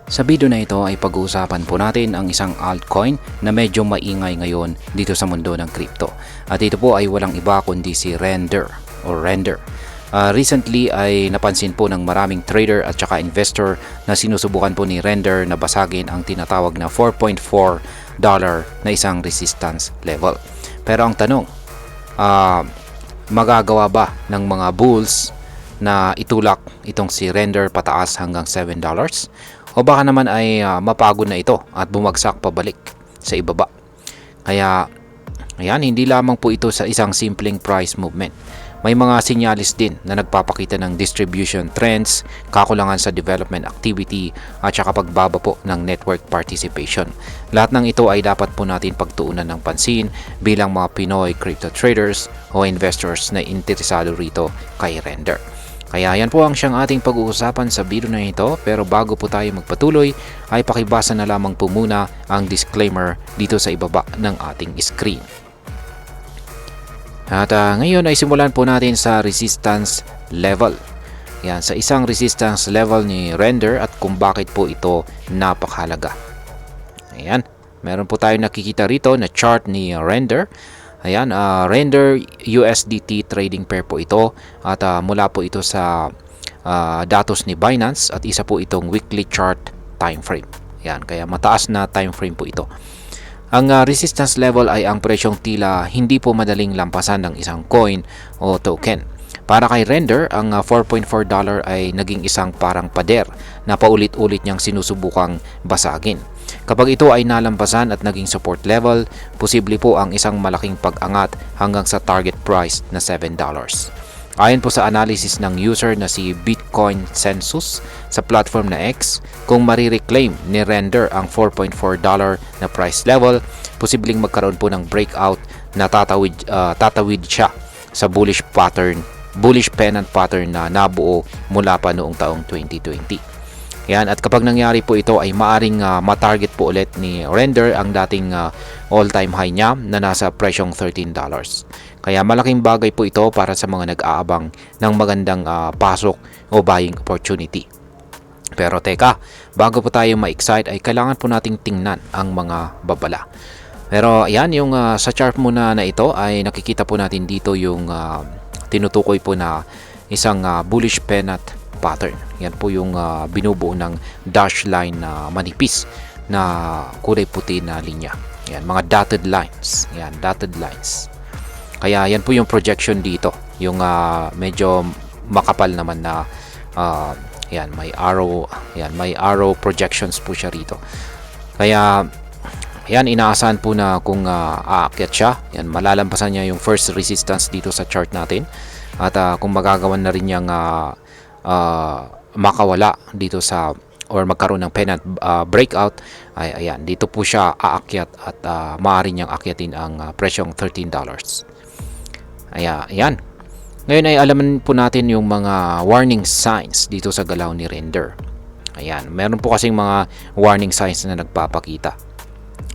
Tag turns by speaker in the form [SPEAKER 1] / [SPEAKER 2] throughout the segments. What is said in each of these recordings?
[SPEAKER 1] Sa video na ito ay pag-uusapan po natin ang isang altcoin na medyo maingay ngayon dito sa mundo ng crypto. At ito po ay walang iba kundi si Render o Render. Recently ay napansin po ng maraming trader at saka investor na sinusubukan po ni Render na basagin ang tinatawag na $4.4 na isang resistance level. Pero ang tanong, magagawa ba ng mga bulls na itulak itong si Render pataas hanggang $7? O baka naman ay mapagod na ito at bumagsak pabalik sa ibaba. Kaya ayan, hindi lamang po ito sa isang simpleng price movement. May mga sinyalis din na nagpapakita ng distribution trends, kakulangan sa development activity at saka pagbaba po ng network participation. Lahat ng ito ay dapat po natin pagtuunan ng pansin bilang mga Pinoy crypto traders o investors na interesado rito kay Render. Kaya yan po ang siyang ating pag-uusapan sa video na ito, pero bago po tayo magpatuloy ay pakibasa na lamang po muna ang disclaimer dito sa ibaba ng ating screen. At ngayon ay simulan po natin sa resistance level. Yan, sa isang resistance level ni Render at kung bakit po ito napakahalaga. Ayan, meron po tayong nakikita rito na chart ni Render. Ayan, Render USDT trading pair po ito at mula po ito sa datos ni Binance at isa po itong weekly chart time frame. Ayan, kaya mataas na time frame po ito. Ang resistance level ay ang presyong tila hindi po madaling lampasan ng isang coin o token. Para kay Render, ang $4.4 ay naging isang parang pader na paulit-ulit niyang sinusubukang basagin. Kapag ito ay nalampasan at naging support level, posible po ang isang malaking pag-angat hanggang sa target price na $7. Ayon po sa analysis ng user na si Bitcoin Census sa platform na X, kung marireclaim ni Render ang $4.4 na price level, posibleng magkaroon po ng breakout na tatawid siya sa bullish pennant pattern na nabuo mula pa noong taong 2020. Yan, at kapag nangyari po ito ay maaring matarget po ulit ni Render ang dating all-time high niya na nasa presyong $13. Kaya malaking bagay po ito para sa mga nag-aabang ng magandang pasok o buying opportunity. Pero teka, bago po tayo ma-excite ay kailangan po nating tingnan ang mga babala. Pero ayan, yung sa chart muna na ito ay nakikita po natin dito yung tinutukoy po na isang bullish pennant pattern. Yan po yung binubuo ng dash line na manipis na kulay puti na linya. Yan, mga dotted lines. Yan, dotted lines. Kaya yan po yung projection dito. Yung medyo makapal naman na yan, may arrow projections po siya rito. Kaya yan, inaasahan po na kung aakyat siya, yan, malalampasan niya yung first resistance dito sa chart natin. At kung magagawan na rin niyang makawala dito sa or magkaroon ng pennant breakout, ay ayan, dito po siya aakyat at maaari niyang akyatin ang presyong $13. Ayan. Ngayon ay alaman po natin yung mga warning signs dito sa galaw ni Render. Ayan, meron po kasing mga warning signs na nagpapakita.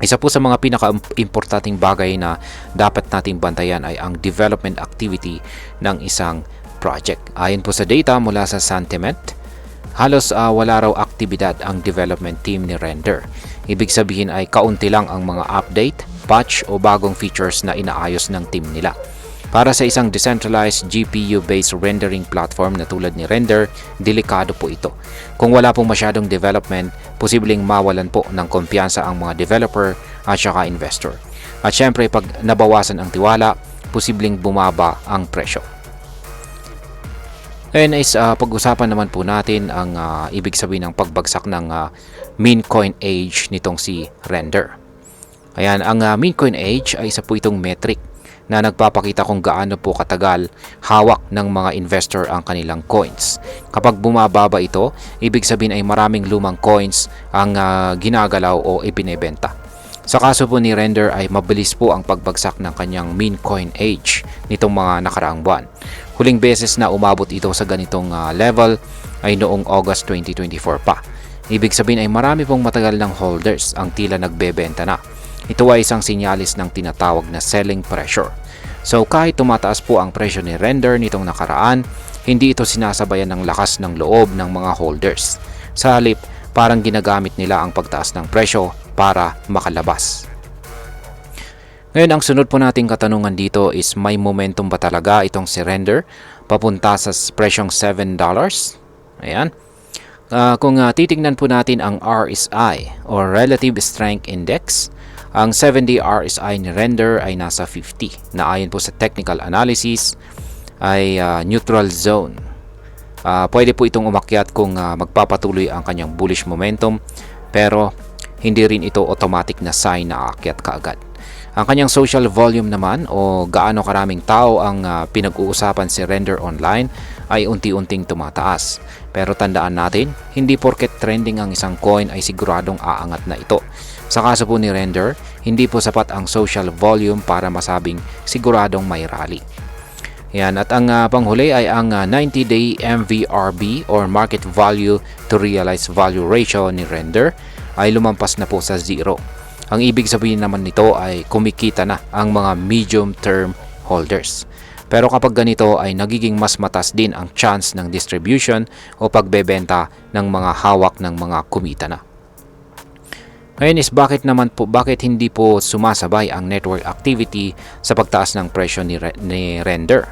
[SPEAKER 1] Isa po sa mga pinaka-importanting bagay na dapat nating bantayan ay ang development activity ng isang project. Ayon po sa data mula sa Sentiment, halos wala raw aktibidad ang development team ni Render. Ibig sabihin ay kaunti lang ang mga update, patch o bagong features na inaayos ng team nila. Para sa isang decentralized GPU-based rendering platform na tulad ni Render, delikado po ito. Kung wala pong masyadong development, posibleng mawalan po ng kumpiyansa ang mga developer at saka investor. At syempre, pag nabawasan ang tiwala, posibleng bumaba ang presyo. Ngayon is pag-usapan naman po natin ang ibig sabihin ng pagbagsak ng meme coin age nitong si Render. Ayan, ang meme coin age ay isa po itong metric na nagpapakita kung gaano po katagal hawak ng mga investor ang kanilang coins. Kapag bumababa ito, ibig sabihin ay maraming lumang coins ang ginagalaw o ibinebenta. Sa kaso po ni Render ay mabilis po ang pagbagsak ng kanyang meme coin age nitong mga nakaraang buwan. Huling beses na umabot ito sa ganitong level ay noong August 2024 pa. Ibig sabihin ay marami pong matagal ng holders ang tila nagbebenta na. Ito ay isang sinyalis ng tinatawag na selling pressure. So kahit tumataas po ang presyo ni Render nitong nakaraan, hindi ito sinasabayan ng lakas ng loob ng mga holders. Sa halip, parang ginagamit nila ang pagtaas ng presyo para makalabas. Ngayon, ang sunod po nating katanungan dito is may momentum ba talaga itong si Render papunta sa presyong $7? Ayan. Kung titignan po natin ang RSI or Relative Strength Index, ang 7-day RSI ni Render ay nasa 50 na ayon po sa technical analysis ay neutral zone. Pwede po itong umakyat kung magpapatuloy ang kanyang bullish momentum, pero hindi rin ito automatic na sign na aakyat kaagad. Ang kanyang social volume naman o gaano karaming tao ang pinag-uusapan si Render online ay unti-unting tumataas. Pero tandaan natin, hindi porket trending ang isang coin ay siguradong aangat na ito. Sa kaso po ni Render, hindi po sapat ang social volume para masabing siguradong may rally. Yan, at ang panghuli ay ang 90-day MVRB or Market Value to Realized Value Ratio ni Render ay lumampas na po sa 0. Ang ibig sabihin naman nito ay kumikita na ang mga medium-term holders. Pero kapag ganito ay nagiging mas matas din ang chance ng distribution o pagbebenta ng mga hawak ng mga kumita na. Ngayon is bakit hindi po sumasabay ang network activity sa pagtaas ng presyo ni Render?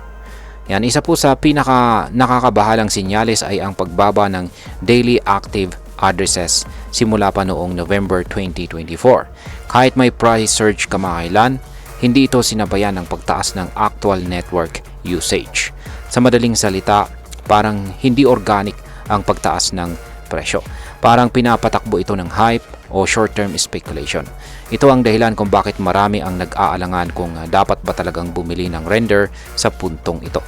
[SPEAKER 1] Yan, isa po sa pinaka nakakabahalang senyales ay ang pagbaba ng daily active addresses simula pa noong November 2024. Kahit may price surge kamakailan, hindi ito sinabayan ng pagtaas ng actual network usage. Sa madaling salita, parang hindi organic ang pagtaas ng presyo. Parang pinapatakbo ito ng hype o short-term speculation. Ito ang dahilan kung bakit marami ang nag-aalangan kung dapat ba talagang bumili ng Render sa puntong ito.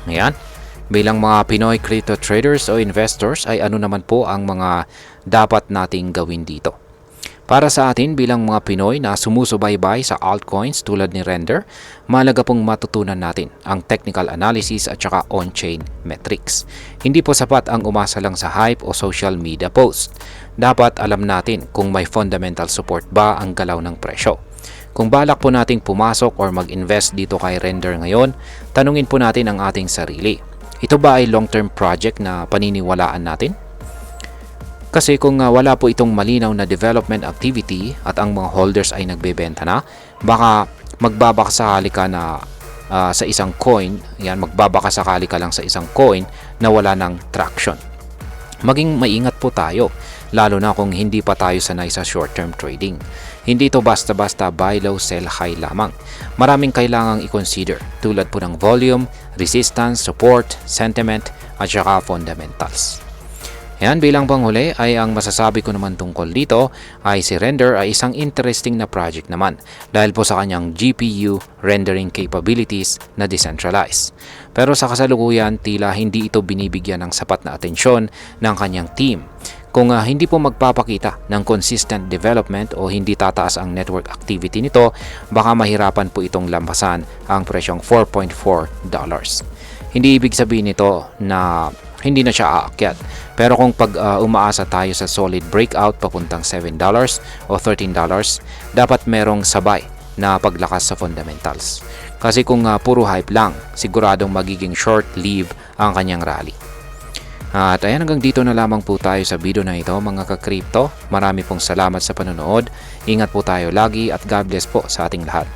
[SPEAKER 1] Ngayon, bilang mga Pinoy crypto traders o investors ay ano naman po ang mga dapat nating gawin dito? Para sa atin bilang mga Pinoy na sumusubaybay sa altcoins tulad ni Render, mahalaga pong matutunan natin ang technical analysis at saka on-chain metrics. Hindi po sapat ang umasa lang sa hype o social media post. Dapat alam natin kung may fundamental support ba ang galaw ng presyo. Kung balak po nating pumasok or mag-invest dito kay Render ngayon, tanungin po natin ang ating sarili. Ito ba ay long-term project na paniniwalaan natin? Kasi kung wala po itong malinaw na development activity at ang mga holders ay nagbebenta na, baka magbabakasakali ka na sa isang coin, magbabakasakali ka lang sa isang coin na wala ng traction. Maging maingat po tayo, lalo na kung hindi pa tayo sanay sa short-term trading. Hindi ito basta-basta buy low, sell high lamang. Maraming kailangang i-consider tulad po ng volume, resistance, support, sentiment, at saka fundamentals. Yan, bilang panghuli ay ang masasabi ko naman tungkol dito ay si Render ay isang interesting na project naman dahil po sa kanyang GPU rendering capabilities na decentralized. Pero sa kasalukuyan tila hindi ito binibigyan ng sapat na atensyon ng kanyang team. Kung hindi po magpapakita ng consistent development o hindi tataas ang network activity nito, baka mahirapan po itong lampasan ang presyong $4.4. Hindi ibig sabihin nito na hindi na siya aakyat. Pero kung umaasa tayo sa solid breakout papuntang $7 o $13, dapat merong sabay na paglakas sa fundamentals. Kasi kung puro hype lang, siguradong magiging short-lived ang kanyang rally. At ayan, hanggang dito na lamang po tayo sa video na ito mga ka-crypto. Marami pong salamat sa panonood. Ingat po tayo lagi at God bless po sa ating lahat.